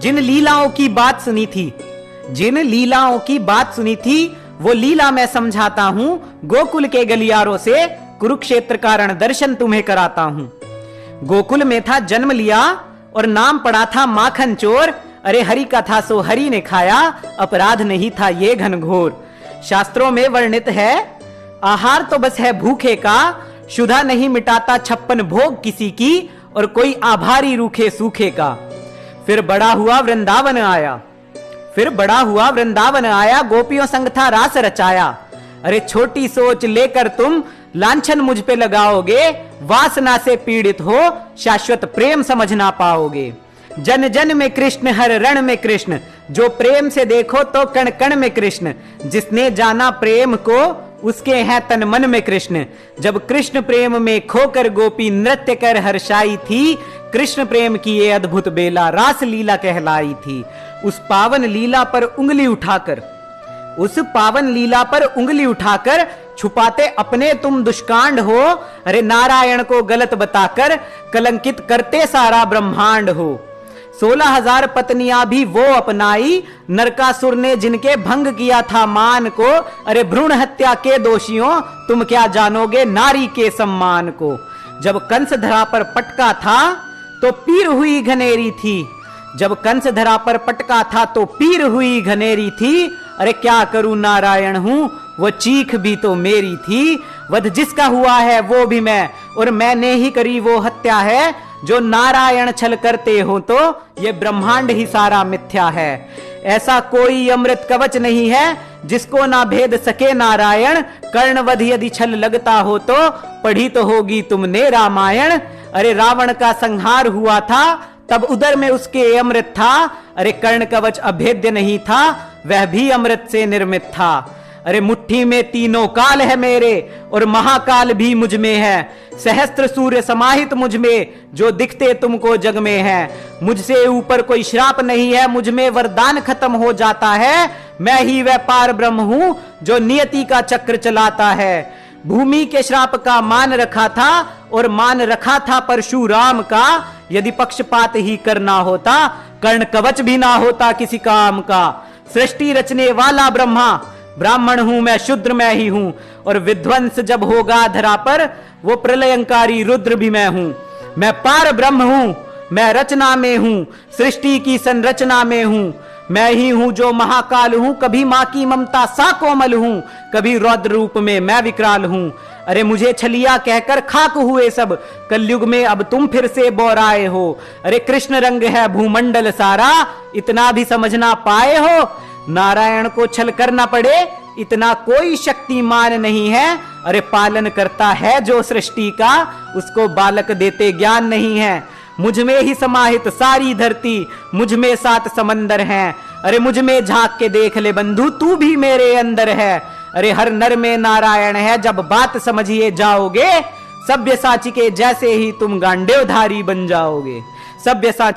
जिन लीलाओं की बात सुनी थी, जिन लीलाओं की बात सुनी थी, वो लीला मैं समझाता हूं। गोकुल के गलियारों से कुरुक्षेत्र का रण दर्शन तुम्हें कराता हूं। गोकुल में था जन्म लिया और नाम पड़ा था माखन चोर। अरे हरि का था सो हरि ने खाया, अपराध नहीं था ये घनघोर। शास्त्रों में वर्णित है, आहार तो बस है भूखे का, शुदा नहीं मिटाता 56 भोग किसी की, और कोई आभारी रूखे सूखे का। फिर बड़ा हुआ वृंदावन आया, फिर बड़ा हुआ वृंदावन आया, गोपियों संग था रास रचाया। अरे छोटी सोच लेकर तुम लांछन मुझ पे लगाओगे, वासना से पीड़ित हो शाश्वत प्रेम समझ ना पाओगे। जन जन में कृष्ण, हर रण में कृष्ण, जो प्रेम से देखो तो कण कण में कृष्ण। जिसने जाना प्रेम को, उसके हैं तन मन में कृष्ण। जब कृष्ण प्रेम में खोकर गोपी नृत्य कर हर्षाई थी, कृष्ण प्रेम की ये अद्भुत बेला रास लीला कहलाई थी। उस पावन लीला पर उंगली उठाकर, उस पावन लीला पर उंगली उठाकर छुपाते अपने तुम दुष्कांड हो। अरे नारायण को गलत बताकर कलंकित करते सारा ब्रह्मांड हो। 16,000 पत्नियां भी वो अपनाई, नरकासुर ने जिनके भंग किया था मान को। अरे भ्रूण हत्या के दोषियों, तुम क्या जानोगे नारी के सम्मान को। जब कंस धरा पर पटका था तो पीर हुई घनेरी थी, जब कंस धरा पर पटका था तो पीर हुई घनेरी थी। अरे क्या करूं नारायण हूं, वो चीख भी तो मेरी थी। वध जिसका हुआ है वो भी मैं, और मैंने ही करी वो हत्या है। जो नारायण छल करते हो तो ये ब्रह्मांड ही सारा मिथ्या है। ऐसा कोई अमृत कवच नहीं है जिसको ना भेद सके नारायण। कर्णवध यदि छल लगता हो तो पढ़ी तो होगी तुमने रामायण। अरे रावण का संहार हुआ था, तब उदर में उसके अमृत था। अरे कर्ण कवच अभेद्य नहीं था, वह भी अमृत से निर्मित था। अरे मुट्ठी में तीनों काल है मेरे, और महाकाल भी मुझ में है। सहस्त्र सूर्य समाहित मुझ में, जो दिखते तुमको जग में है। मुझसे ऊपर कोई श्राप नहीं है, मुझ में वरदान खत्म हो जाता है। मैं ही वह पार ब्रह्म हूं जो नियति का चक्र चलाता है। भूमि के श्राप का मान रखा था, और मान रखा था परशुराम का। यदि पक्षपात ही करना होता, कर्ण कवच भी ना होता किसी काम का। सृष्टि रचने वाला ब्रह्मा, ब्राह्मण हूं मैं, शूद्र मैं ही हूं। और विध्वंस जब होगा धरा पर, वो प्रलयंकारी रुद्र भी मैं हूं। मैं पार ब्रह्म हूं, मैं रचना में हूं, सृष्टि की संरचना में हूं। मैं ही हूं जो महाकाल हूं, कभी मां की ममता सा कोमल हूं, कभी रौद्र रूप में मैं विकराल हूं। अरे मुझे छलिया कहकर खाक हुए सब, कलयुग में अब तुम फिर से बोराए हो। अरे कृष्ण रंग है भूमंडल सारा, इतना भी समझना पाए हो। नारायण को छल करना पड़े, इतना कोई शक्तिमान नहीं है। अरे पालन करता है जो सृष्टि का, उसको बालक देते ज्ञान नहीं है। मुझ में ही समाहित सारी धरती, मुझ में 7 समंदर हैं। अरे मुझ में झांक के देख ले बंधु, तू भी मेरे अंदर है। अरे हर नर में नारायण है, जब बात समझिए जाओगे। सब्यसाची के जैसे ही तुम गांडेवधारी बन जाओगे। सब्यसाची